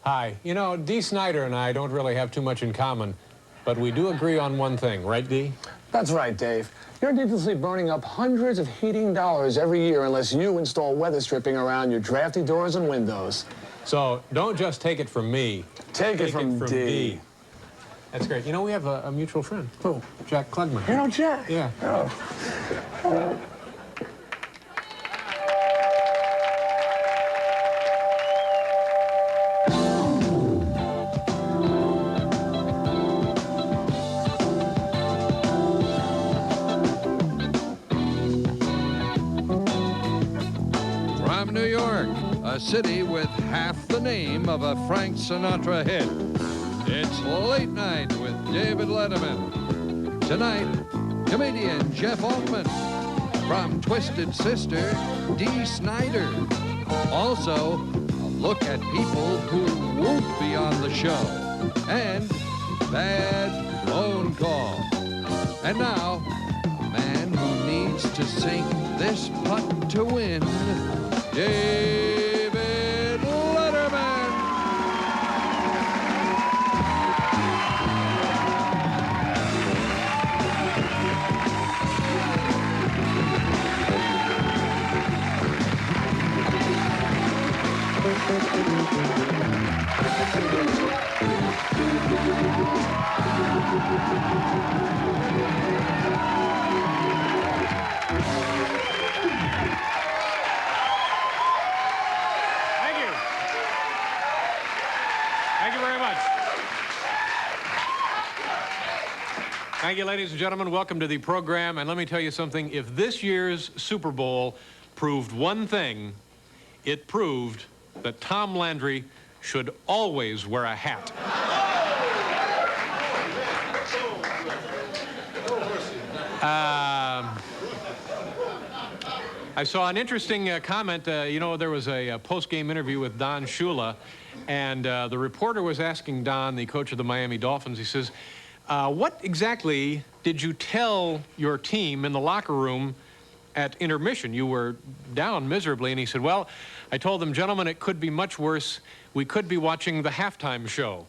Hi. You know, Dee Snider and I don't really have too much in common, but we do agree on one thing, right, Dee? That's right, Dave. You're needlessly burning up hundreds of heating dollars every year unless you install weather stripping around your drafty doors and windows. So don't just take it from me. Take it from Dee. That's great. You know, we have a mutual friend. Who? Jack Klugman. You know Jack? Yeah. Oh. From New York, a city with half the name of a Frank Sinatra hit. It's Late Night with David Letterman. Tonight, comedian Jeff Altman. From Twisted Sister, Dee Snider. Also, a look at people who won't be on the show. And Bad Phone Call. And now, a man who needs to sink this putt to win, David Letterman. Thank you very much. Thank you, ladies and gentlemen. Welcome to the program. And let me tell you something. If this year's Super Bowl proved one thing, it proved that Tom Landry should always wear a hat. I saw an interesting comment. You know, there was a post-game interview with Don Shula, and the reporter was asking Don, the coach of the Miami Dolphins, he says, what exactly did you tell your team in the locker room at intermission? You were down miserably. And he said, well, I told them, gentlemen, it could be much worse. We could be watching the halftime show.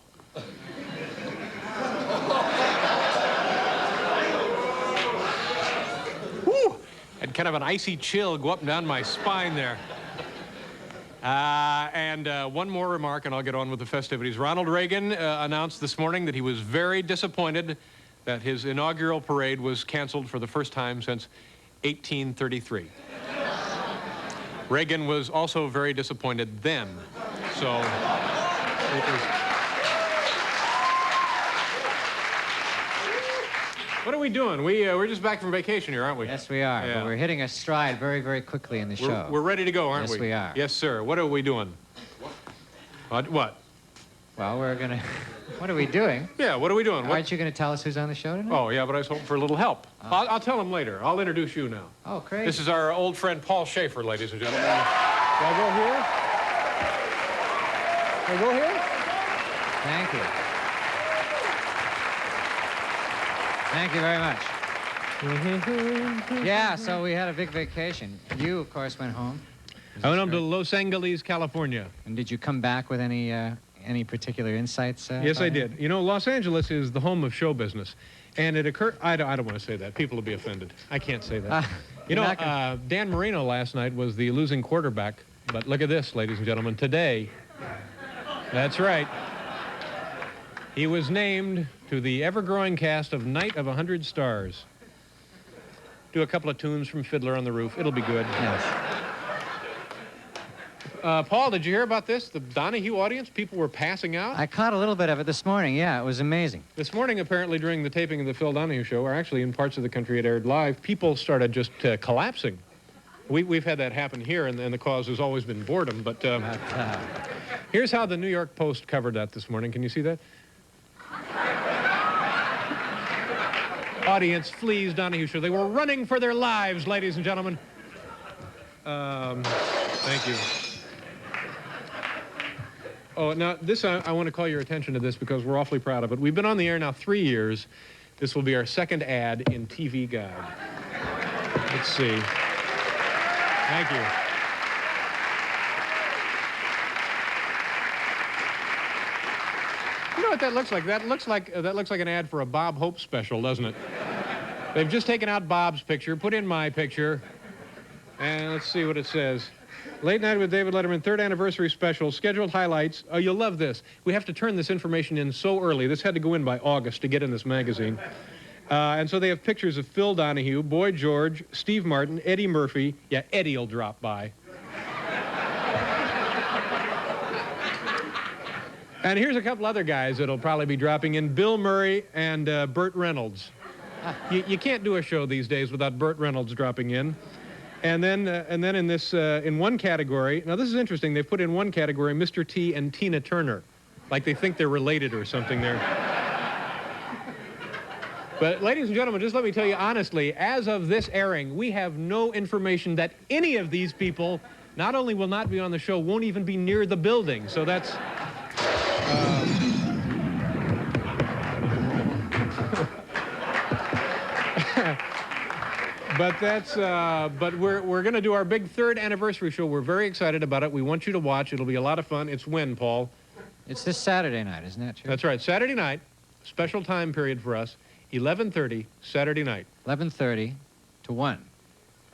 Whew! Had kind of an icy chill go up and down my spine there. One more remark, and I'll get on with the festivities. Ronald Reagan announced this morning that he was very disappointed that his inaugural parade was canceled for the first time since 1833. Reagan was also very disappointed then. So it was... What are we doing? We're just back from vacation here, aren't we? Yes, we are. Yeah. But we're hitting a stride very, very quickly in the show. We're ready to go, aren't we? Yes, we are. Yes, sir. What are we doing? What? Well, we're going to... What are we doing? Yeah, what are we doing? Aren't you going to tell us who's on the show tonight? Oh, yeah, but I was hoping for a little help. Oh. I'll tell him later. I'll introduce you now. Oh, great. This is our old friend Paul Schaefer, ladies and gentlemen. Shall I go here? Shall I go here? Thank you. Thank you very much. Yeah, so we had a big vacation. You, of course, went home. I went home to Los Angeles, California. And did you come back with any particular insights? Yes, I did. You know, Los Angeles is the home of show business. And it occurred... I don't want to say that. People will be offended. I can't say that. You know, Dan Marino last night was the losing quarterback. But look at this, ladies and gentlemen. Today, that's right, he was named to the ever-growing cast of Night of 100 Stars. Do a couple of tunes from Fiddler on the Roof. It'll be good. Yes. Paul, did you hear about this? The Donahue audience, people were passing out? I caught a little bit of it this morning. Yeah, it was amazing. This morning, apparently, during the taping of the Phil Donahue show, or actually in parts of the country it aired live, people started just collapsing. We've had that happen here, and the cause has always been boredom. But here's how the New York Post covered that this morning. Can you see that? Audience flees Donahue show. They were running for their lives, ladies and gentlemen. Thank you. Oh, now, this, I want to call your attention to this because we're awfully proud of it. We've been on the air now 3 years. This will be our second ad in TV Guide. Let's see. Thank you. You know what that looks like? That looks like an ad for a Bob Hope special, doesn't it? They've just taken out Bob's picture, put in my picture, and let's see what it says. Late Night with David Letterman, 3rd anniversary special, scheduled highlights. Oh, you'll love this. We have to turn this information in so early. This had to go in by August to get in this magazine. And so they have pictures of Phil Donahue, Boy George, Steve Martin, Eddie Murphy. Yeah, Eddie will drop by. And here's a couple other guys that'll probably be dropping in, Bill Murray and Burt Reynolds. You can't do a show these days without Burt Reynolds dropping in. And then in this, in one category, now this is interesting, they've put in one category Mr. T and Tina Turner. Like they think they're related or something there. But ladies and gentlemen, just let me tell you honestly, as of this airing, we have no information that any of these people not only will not be on the show, won't even be near the building. So that's... but we're going to do our big 3rd anniversary show. We're very excited about it. We want you to watch. It'll be a lot of fun. It's when, Paul? It's this Saturday night, isn't that true? That's right. Saturday night, special time period for us, 11:30 Saturday night. 11:30 to 1.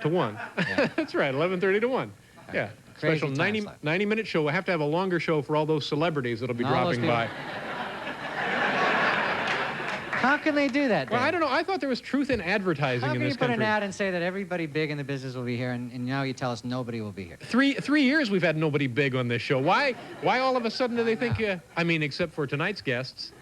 To 1. Yeah. That's right, 11:30 to 1. Yeah. Crazy Special time slot. 90-minute show. We'll have to have a longer show for all those celebrities that'll be dropping by. How can they do that, Well, Dave? I don't know. I thought there was truth in advertising How in can this you put country. an ad and say that everybody big in the business will be here, and now you tell us nobody will be here? Three years we've had nobody big on this show. Why all of a sudden do they think, I mean, except for tonight's guests.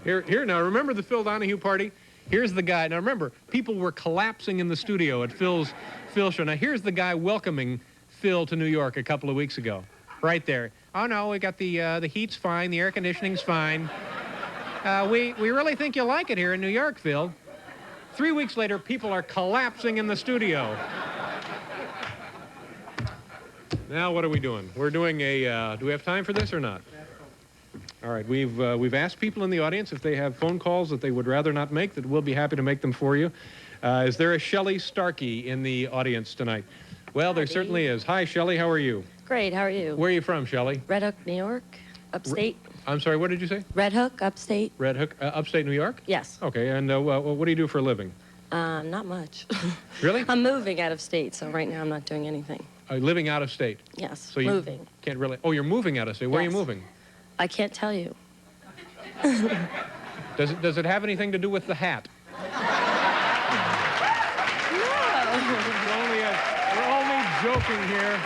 Here, now remember the Phil Donahue party? Here's the guy. Now remember, people were collapsing in the studio at Phil's show. Now here's the guy welcoming Phil to New York a couple of weeks ago. Right there. Oh no, we got the heat's fine, the air conditioning's fine. We really think you'll like it here in New York, Phil. 3 weeks later, people are collapsing in the studio. Now what are we doing? We're doing a, do we have time for this or not? All right, we've asked people in the audience if they have phone calls that they would rather not make, that we'll be happy to make them for you. Is there a Shelley Starkey in the audience tonight? Well, there certainly is. Hi, Shelley, how are you? Great, how are you? Where are you from, Shelley? Red Hook, New York, upstate. I'm sorry, what did you say? Red Hook, upstate. Red Hook, upstate New York? Yes. Okay, and what do you do for a living? Not much. Really? I'm moving out of state, so right now I'm not doing anything. Living out of state? Yes, So you moving. can't really... Oh, you're moving out of state. Where are you Yes. moving? I can't tell you. Does it have anything to do with the hat? We're only joking here.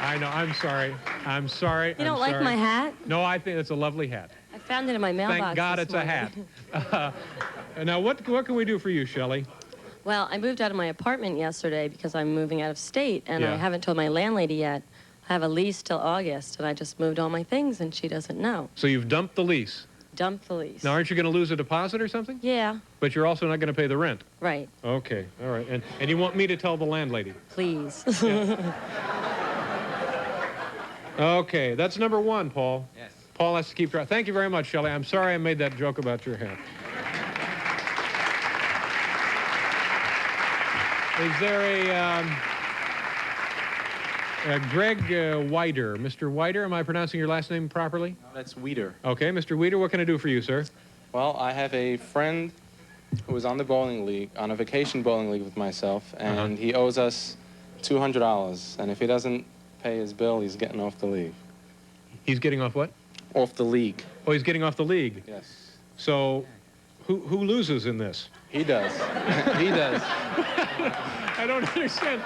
I know. I'm sorry. I'm sorry. You don't like my hat? No, I think it's a lovely hat. I found it in my mailbox. Thank God this it's a morning. hat. Now, what can we do for you, Shelley? Well, I moved out of my apartment yesterday because I'm moving out of state, and Yeah. I haven't told my landlady yet. I have a lease till August, and I just moved all my things, and she doesn't know. So you've dumped the lease. Dump the lease. Now, aren't you going to lose a deposit or something? Yeah, But you're also not going to pay the rent. right. Okay, all right. And you want me to tell the landlady? Please. Okay, that's number one, Paul. Yes. Paul has to keep track. Thank you very much, Shelley. I'm sorry I made that joke about your hat. Is there a Greg Weider? Mr. Weider, am I pronouncing your last name properly? That's Weeder. Okay, Mr. Weider, what can I do for you, sir? Well, I have a friend who was on the bowling league, on a vacation bowling league with myself, and he owes us $200. And if he doesn't pay his bill, he's getting off the league. He's getting off what? Off the league. Oh, he's getting off the league. Yes. So, who loses in this? He does. He does. I don't understand.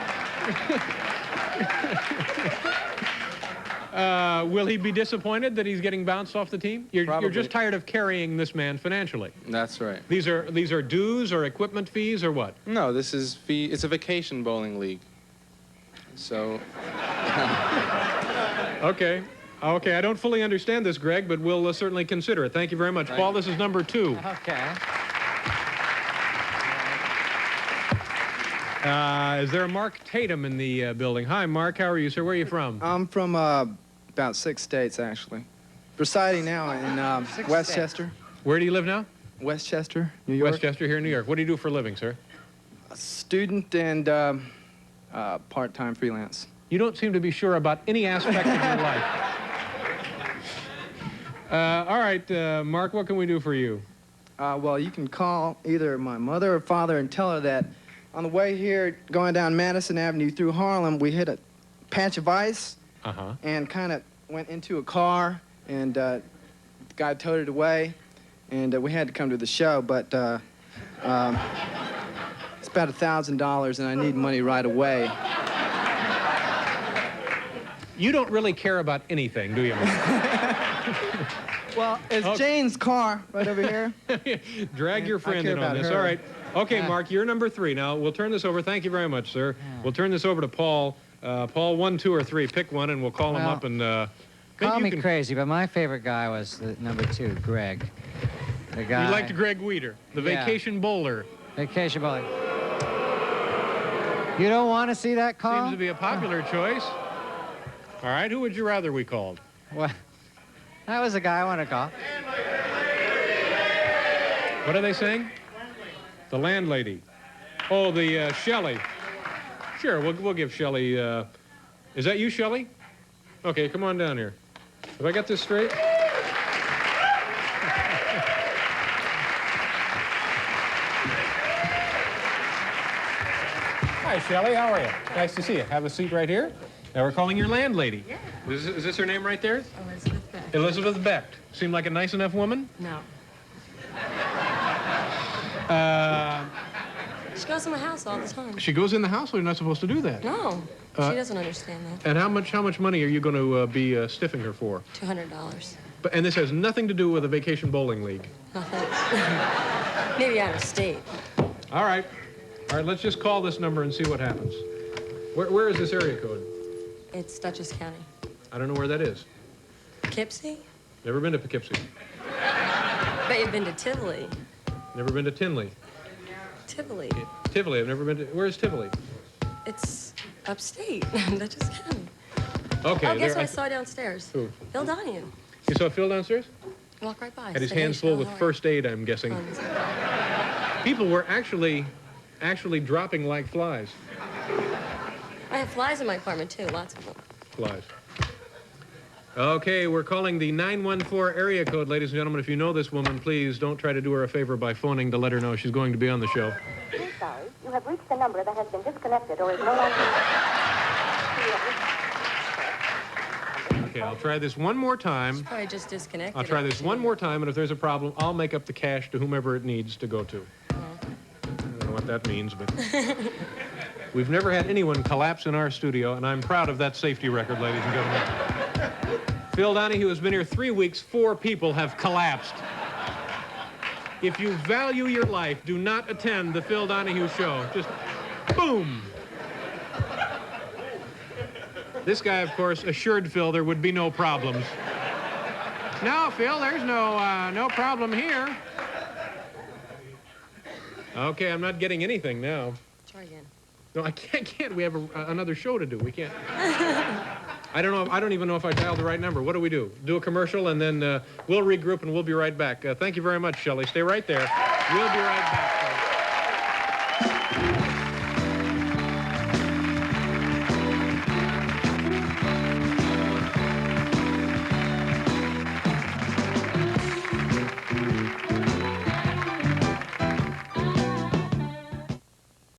Will he be disappointed that he's getting bounced off the team? You're Probably. just tired of carrying this man financially. That's right. These are dues or equipment fees or what? No, this is fee. It's a vacation bowling league. So, Okay. Okay, I don't fully understand this, Greg, but we'll certainly consider it. Thank you very much. Thank Paul, you. this is number 2. Okay. Is there a Mark Tatum in the building? Hi, Mark. How are you, sir? Where are you from? I'm from about 6 states, actually. Residing now in Westchester. Where do you live now? Westchester, New York. Westchester, here in New York. What do you do for a living, sir? Student and part-time freelance. You don't seem to be sure about any aspect of your life. All right, Mark, what can we do for you? Well, you can call either my mother or father and tell her that on the way here, going down Madison Avenue through Harlem, we hit a patch of ice and kind of went into a car, and the guy towed it away, and we had to come to the show, but it's about $1,000, and I need money right away. You don't really care about anything, do you, Mark? Well, it's Jane's car right over here. Drag your friend in on this. All right. Okay, Mark, you're number 3. Now, we'll turn this over. Thank you very much, sir. We'll turn this over to Paul. Paul, 1, 2, or 3. Pick one, and we'll call him up and... call me crazy, but my favorite guy was the number 2, Greg. The guy... You liked Greg Weeder, the vacation bowler. Vacation bowler. You don't want to see that call? Seems to be a popular choice. All right, who would you rather we called? Well, that was the guy I want to call. What are they saying? The landlady. Oh, the Shelley. Sure, we'll give Shelley. Is that you, Shelley? Okay, come on down here. Have I got this straight? Hi, Shelley. How are you? Nice to see you. Have a seat right here. Now we're calling your landlady. Yeah. Is this her name right there? Elizabeth Beck. Elizabeth Beck. Seemed like a nice enough woman? No. She goes to my house all the time. She goes in the house, or you're not supposed to do that? No, she doesn't understand that. And how much money are you going to be stiffing her for? $200. And this has nothing to do with a vacation bowling league. Nothing. Maybe out of state. All right. All right, let's just call this number and see what happens. Where is this area code? It's Dutchess County. I don't know where that is. Poughkeepsie? Never been to Poughkeepsie. Bet you've been to Tivoli. Never been to Tinley. Tivoli. Tivoli, I've never been to... Where's Tivoli? It's upstate, Dutchess County. Okay. Oh, guess what I saw downstairs? Who? Phil Donahue. You saw Phil downstairs? Walk right by. Had his Said, hands "Hey, full Phil, with how are you?" first aid, I'm guessing. People were actually dropping like flies. I have flies in my apartment, too. Lots of them. Flies. Okay, we're calling the 914 area code, ladies and gentlemen. If you know this woman, please don't try to do her a favor by phoning to let her know she's going to be on the show. I'm sorry. You have reached a number that has been disconnected or is no longer... Okay, I'll try this one more time. Probably just disconnected. I'll try this one more time, and if there's a problem, I'll make up the cash to whomever it needs to go to. I don't know what that means, but... We've never had anyone collapse in our studio, and I'm proud of that safety record, ladies and gentlemen. Phil Donahue has been here 3 weeks. 4 people have collapsed. If you value your life, do not attend the Phil Donahue show. Just boom. This guy, of course, assured Phil there would be no problems. No, Phil, there's no problem here. Okay, I'm not getting anything now. Try again. No, I can't. We have another show to do. We can't. I don't know. I don't even know if I dialed the right number. What do we do? Do a commercial, and then we'll regroup, and we'll be right back. Thank you very much, Shelley. Stay right there. We'll be right back.